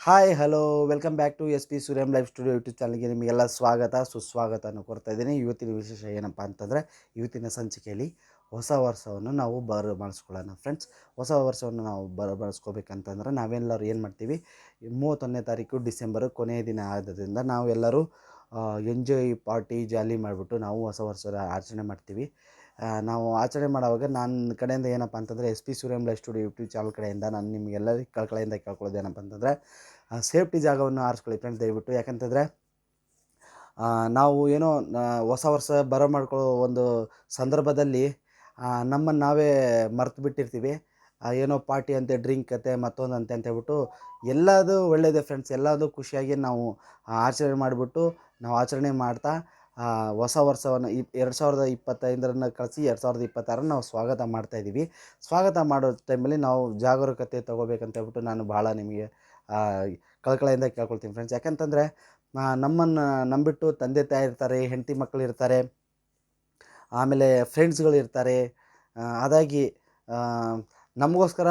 Hi hello welcome back to S P Suryam live studio YouTube ಚಾನಲ್ಗೆ ನಿಮಗೆಲ್ಲ ಸ್ವಾಗತ ಸುಸ್ವಾಗತವನ್ನು ಕೊಡ್ತಾ ಇದ್ದೀನಿ. ಇವತ್ತಿನ ವಿಶೇಷ ಏನಪ್ಪ ಅಂತಂದರೆ, ಇವತ್ತಿನ ಸಂಚಿಕೆಯಲ್ಲಿ ಹೊಸ ವರ್ಷವನ್ನು ನಾವು ಮಾಡಿಸ್ಕೊಳ್ಳೋಣ ಫ್ರೆಂಡ್ಸ್. ಹೊಸ ವರ್ಷವನ್ನು ನಾವು ಬಳಸ್ಕೋಬೇಕಂತಂದ್ರೆ ನಾವೆಲ್ಲರೂ ಏನು ಮಾಡ್ತೀವಿ, 31ನೇ ತಾರೀಕು ಡಿಸೆಂಬರ್ ಕೊನೆಯ ದಿನ ಆದ್ದರಿಂದ ನಾವೆಲ್ಲರೂ ಎಂಜಾಯ್ ಪಾರ್ಟಿ ಜಾಲಿ ಮಾಡಿಬಿಟ್ಟು ನಾವು ಹೊಸ ವರ್ಷದ ಆಚರಣೆ ಮಾಡ್ತೀವಿ. ನಾವು ಆಚರಣೆ ಮಾಡುವಾಗ ನನ್ನ ಕಡೆಯಿಂದ ಏನಪ್ಪ ಅಂತಂದರೆ, S P Suryam live studio YouTube channel ಕಡೆಯಿಂದ ನಾನು ನಿಮಗೆಲ್ಲರಿಗೂ ಕಳಕಳಿಯಿಂದ ಕೇಳ್ಕೊಳ್ಳೋದು ಏನಪ್ಪ ಅಂತಂದರೆ, ಸೇಫ್ಟಿ ಜಾಗವನ್ನು ಆರಿಸ್ಕೊಳ್ಳಿ ಫ್ರೆಂಡ್ಸ್ ದಯವಿಟ್ಟು. ಯಾಕಂತಂದರೆ ನಾವು ಏನೋ ಹೊಸ ವರ್ಷ ಮಾಡ್ಕೊಳ್ಳೋ ಒಂದು ಸಂದರ್ಭದಲ್ಲಿ ನಮ್ಮನ್ನು ನಾವೇ ಮರ್ತು ಬಿಟ್ಟಿರ್ತೀವಿ. ಏನೋ ಪಾರ್ಟಿ ಅಂತೆ, ಡ್ರಿಂಕ್ ಅಂತೆ, ಮತ್ತೊಂದು ಅಂತೆ ಅಂತ ಹೇಳ್ಬಿಟ್ಟು ಎಲ್ಲದು ಒಳ್ಳೆಯದೇ ಫ್ರೆಂಡ್ಸ್. ಎಲ್ಲದು ಖುಷಿಯಾಗಿ ನಾವು ಆಚರಣೆ ಮಾಡಿಬಿಟ್ಟು ನಾವು ಆಚರಣೆ ಮಾಡ್ತಾ ಹೊಸ ವರ್ಷವನ್ನು 2025 ಕಳಿಸಿ 2026 ನಾವು ಸ್ವಾಗತ ಮಾಡ್ತಾಯಿದ್ದೀವಿ. ಸ್ವಾಗತ ಮಾಡೋ ಟೈಮಲ್ಲಿ ನಾವು ಜಾಗರೂಕತೆ ತೊಗೋಬೇಕಂತ ಹೇಳ್ಬಿಟ್ಟು ನಾನು ಭಾಳ ನಿಮಗೆ ಕಳಕಳಿಯಿಂದ ಕೇಳ್ಕೊಳ್ತೀನಿ ಫ್ರೆಂಡ್ಸ್. ಯಾಕಂತಂದರೆ ನಮ್ಮನ್ನು ನಂಬಿಟ್ಟು ತಂದೆ ತಾಯಿ ಇರ್ತಾರೆ, ಹೆಂಡತಿ ಮಕ್ಕಳು ಇರ್ತಾರೆ, ಆಮೇಲೆ ಫ್ರೆಂಡ್ಸ್ಗಳಿರ್ತಾರೆ. ಅದಾಗಿ ನಮಗೋಸ್ಕರ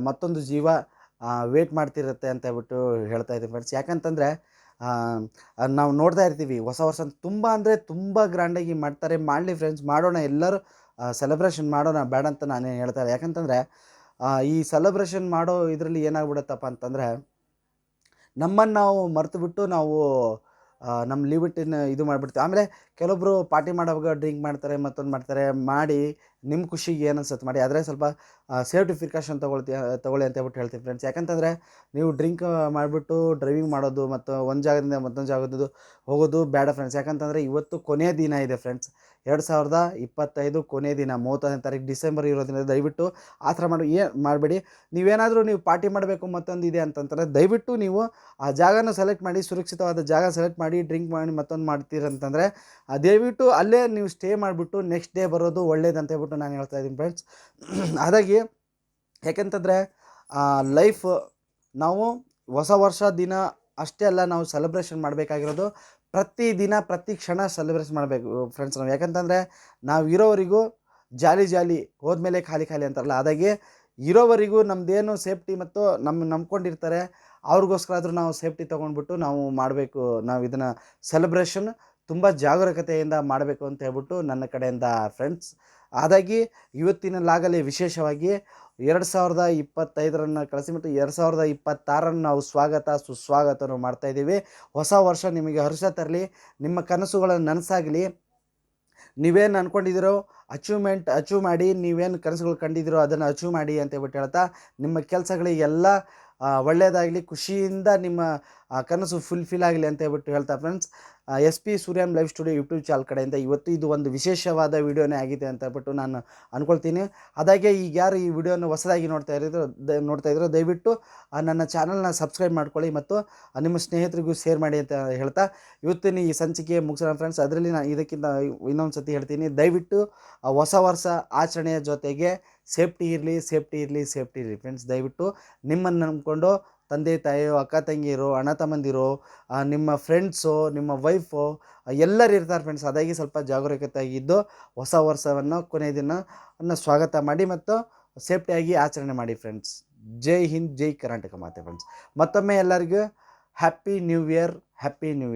ಮತ್ತೊಂದು ಜೀವ ವೇಟ್ ಮಾಡ್ತಿರುತ್ತೆ ಅಂತ ಹೇಳ್ಬಿಟ್ಟು ಹೇಳ್ತಾ ಇದ್ದೀನಿ ಫ್ರೆಂಡ್ಸ್. ಯಾಕಂತಂದರೆ ನಾವು ನೋಡ್ತಾ ಇರ್ತೀವಿ ಹೊಸ ವರ್ಷ ತುಂಬ ಅಂದರೆ ತುಂಬ ಗ್ರ್ಯಾಂಡಾಗಿ ಮಾಡ್ತಾರೆ. ಮಾಡಲಿ ಫ್ರೆಂಡ್ಸ್, ಮಾಡೋಣ, ಎಲ್ಲರೂ ಸೆಲೆಬ್ರೇಷನ್ ಮಾಡೋಣ, ಬೇಡ ಅಂತ ನಾನೇನು ಹೇಳ್ತಾ ಇಲ್ಲ. ಯಾಕಂತಂದರೆ ಈ ಸೆಲೆಬ್ರೇಷನ್ ಮಾಡೋ ಇದರಲ್ಲಿ ಏನಾಗ್ಬಿಡುತ್ತಪ್ಪ ಅಂತಂದರೆ, ನಮ್ಮನ್ನು ನಾವು ಮರೆತುಬಿಟ್ಟು ನಾವು ನಮ್ಮ ಲಿಮಿಟನ್ನು ಇದು ಮಾಡಿಬಿಡ್ತೀವಿ. ಆಮೇಲೆ ಕೆಲವೊಬ್ಬರು ಪಾರ್ಟಿ ಮಾಡೋವಾಗ ಡ್ರಿಂಕ್ ಮಾಡ್ತಾರೆ, ಮತ್ತೊಂದು ಮಾಡ್ತಾರೆ. ಮಾಡಿ ನಿಮ್ಮ ಖುಷಿಗೆ ಏನು ಅನ್ಸುತ್ತೆ ಮಾಡಿ, ಆದರೆ ಸ್ವಲ್ಪ ಸೇಫ್ಟಿ ಪ್ರಿಕಾಷನ್ ತೊಗೊಳ್ಳಿ ಅಂತ ಹೇಳ್ಬಿಟ್ಟು ಹೇಳ್ತೀನಿ ಫ್ರೆಂಡ್ಸ್. ಯಾಕಂತಂದರೆ ನೀವು ಡ್ರಿಂಕ್ ಮಾಡಿಬಿಟ್ಟು ಡ್ರೈವಿಂಗ್ ಮಾಡೋದು ಮತ್ತು ಒಂದು ಜಾಗದಿಂದ ಮತ್ತೊಂದು ಜಾಗದ್ದು ಹೋಗೋದು ಬೇಡ ಫ್ರೆಂಡ್ಸ್. ಯಾಕಂತಂದರೆ ಇವತ್ತು ಕೊನೆಯ ದಿನ ಇದೆ ಫ್ರೆಂಡ್ಸ್. 2025 ಕೊನೆಯ ದಿನ, 31ನೇ ತಾರೀಕು ಡಿಸೆಂಬರ್ ಇರೋದ್ರಿಂದ ದಯವಿಟ್ಟು ಆ ಥರ ಮಾಡಬೇಡಿ. ನೀವೇನಾದರೂ ನೀವು ಪಾರ್ಟಿ ಮಾಡಬೇಕು ಮತ್ತೊಂದು ಇದೆ ಅಂತಂತಾರೆ, ದಯವಿಟ್ಟು ನೀವು ಆ ಜಾಗನ ಸೆಲೆಕ್ಟ್ ಮಾಡಿ, ಸುರಕ್ಷಿತವಾದ ಜಾಗ ಸೆಲೆಕ್ಟ್ ಮಾಡಿ, ಡ್ರಿಂಕ್ ಮಾಡಿ ಮತ್ತೊಂದು ಮಾಡ್ತೀರಂತಂದರೆ ದಯವಿಟ್ಟು ಅಲ್ಲೇ ನೀವು ಸ್ಟೇ ಮಾಡಿಬಿಟ್ಟು ನೆಕ್ಸ್ಟ್ ಡೇ ಬರೋದು ಒಳ್ಳೇದಂತ ಹೇಳ್ಬಿಟ್ಟು ನಾನು ಹೇಳ್ತಾ ಇದ್ದೀನಿ ಫ್ರೆಂಡ್ಸ್. ಅದಾಗಿ ಯಾಕೆಂತಂದರೆ ಲೈಫ್ ನಾವು ಹೊಸ ವರ್ಷ ದಿನ ಅಷ್ಟೇ ಅಲ್ಲ, ನಾವು ಸೆಲೆಬ್ರೇಷನ್ ಮಾಡಬೇಕಾಗಿರೋದು ಪ್ರತಿ ದಿನ ಪ್ರತಿ ಕ್ಷಣ ಸೆಲೆಬ್ರೇಷನ್ ಮಾಡಬೇಕು ಫ್ರೆಂಡ್ಸ್ ನಾವು. ಯಾಕಂತಂದರೆ ನಾವು ಇರೋವರೆಗೂ ಜಾಲಿ ಹೋದ್ಮೇಲೆ ಖಾಲಿ ಅಂತಾರಲ್ಲ, ಅದಾಗಿ ಇರೋವರೆಗೂ ನಮ್ಮದೇನು ಸೇಫ್ಟಿ ಮತ್ತು ನಂಬ್ಕೊಂಡಿರ್ತಾರೆ ಅವ್ರಿಗೋಸ್ಕರ ಆದರೂ ನಾವು ಸೇಫ್ಟಿ ತೊಗೊಂಡ್ಬಿಟ್ಟು ನಾವು ಮಾಡಬೇಕು. ನಾವು ಇದನ್ನು ಸೆಲೆಬ್ರೇಷನ್ ತುಂಬ ಜಾಗರೂಕತೆಯಿಂದ ಮಾಡಬೇಕು ಅಂತ ಹೇಳ್ಬಿಟ್ಟು ನನ್ನ ಕಡೆಯಿಂದ ಫ್ರೆಂಡ್ಸ್. ಅದಾಗಿ ಇವತ್ತಿನಲ್ಲಾಗಲೇ ವಿಶೇಷವಾಗಿ 2025 ಕಳಿಸಿಬಿಟ್ಟು 2026 ನಾವು ಸುಸ್ವಾಗತವನ್ನು ಮಾಡ್ತಾಯಿದ್ದೀವಿ. ಹೊಸ ವರ್ಷ ನಿಮಗೆ ಹರ್ಷ ತರಲಿ, ನಿಮ್ಮ ಕನಸುಗಳನ್ನು ನನಸಾಗಲಿ, ನೀವೇನು ಅಂದ್ಕೊಂಡಿದ್ದೀರೋ ಅಚೀವ್ ಮಾಡಿ, ನೀವೇನು ಕನಸುಗಳು ಕಂಡಿದ್ದೀರೋ ಅದನ್ನು ಅಚೀವ್ ಮಾಡಿ ಅಂತ ಹೇಳ್ಬಿಟ್ಟು ಹೇಳ್ತಾ, ನಿಮ್ಮ ಕೆಲಸಗಳಿಗೆಲ್ಲ ಒಳ್ಳೆಯದಾಗಲಿ, ಖುಷಿಯಿಂದ ನಿಮ್ಮ ಕನಸು ಫುಲ್ಫಿಲ್ ಆಗಲಿ ಅಂತ ಹೇಳ್ಬಿಟ್ಟು ಹೇಳ್ತಾ friends, S P Suryam live studio YouTube channel ಕಡೆಯಿಂದ ಇವತ್ತು ಇದು ಒಂದು ವಿಶೇಷವಾದ ವಿಡಿಯೋನೇ ಆಗಿದೆ ಅಂತ ಹೇಳ್ಬಿಟ್ಟು ನಾನು ಅಂದ್ಕೊಳ್ತೀನಿ. ಅದಾಗೆ ಈಗ ಯಾರು ಈ ವಿಡಿಯೋನ ಹೊಸದಾಗಿ ನೋಡ್ತಾ ಇದ್ರು ದಯವಿಟ್ಟು ನನ್ನ ಚಾನಲ್ನ ಸಬ್ಸ್ಕ್ರೈಬ್ ಮಾಡ್ಕೊಳ್ಳಿ ಮತ್ತು ನಿಮ್ಮ ಸ್ನೇಹಿತರಿಗೂ ಶೇರ್ ಮಾಡಿ ಅಂತ ಹೇಳ್ತಾ ಇವತ್ತಿನ ಈ ಸಂಚಿಕೆ ಮುಗಿಸೋಣ ಫ್ರೆಂಡ್ಸ್. ಅದರಲ್ಲಿ ನಾನು ಇದಕ್ಕಿಂತ ಇನ್ನೊಂದು ಸತಿ ಹೇಳ್ತೀನಿ, ದಯವಿಟ್ಟು ಹೊಸ ವರ್ಷ ಆಚರಣೆಯ ಜೊತೆಗೆ ಸೇಫ್ಟಿ ಇರಲಿ ಫ್ರೆಂಡ್ಸ್. ದಯವಿಟ್ಟು ನಿಮ್ಮನ್ನು ನಂಬಿಕೊಂಡು ತಂದೆ ತಾಯಿಯೋ, ಅಕ್ಕ ತಂಗಿಯರು, ಅಣ್ಣ ತಮ್ಮಂದಿರು, ನಿಮ್ಮ ಫ್ರೆಂಡ್ಸು, ನಿಮ್ಮ ವೈಫು ಎಲ್ಲರೂ ಇರ್ತಾರೆ ಫ್ರೆಂಡ್ಸ್. ಅದಾಗಿ ಸ್ವಲ್ಪ ಜಾಗರೂಕತೆಯಾಗಿದ್ದು ಹೊಸ ವರ್ಷವನ್ನು ಕೊನೆಯ ದಿನ ಸ್ವಾಗತ ಮಾಡಿ ಮತ್ತು ಸೇಫ್ಟಿಯಾಗಿ ಆಚರಣೆ ಮಾಡಿ ಫ್ರೆಂಡ್ಸ್. ಜೈ ಹಿಂದ್, ಜೈ ಕರ್ನಾಟಕ ಮಾತೆ ಫ್ರೆಂಡ್ಸ್. ಮತ್ತೊಮ್ಮೆ ಎಲ್ಲರಿಗೂ happy new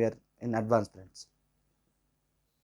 year in advance friends.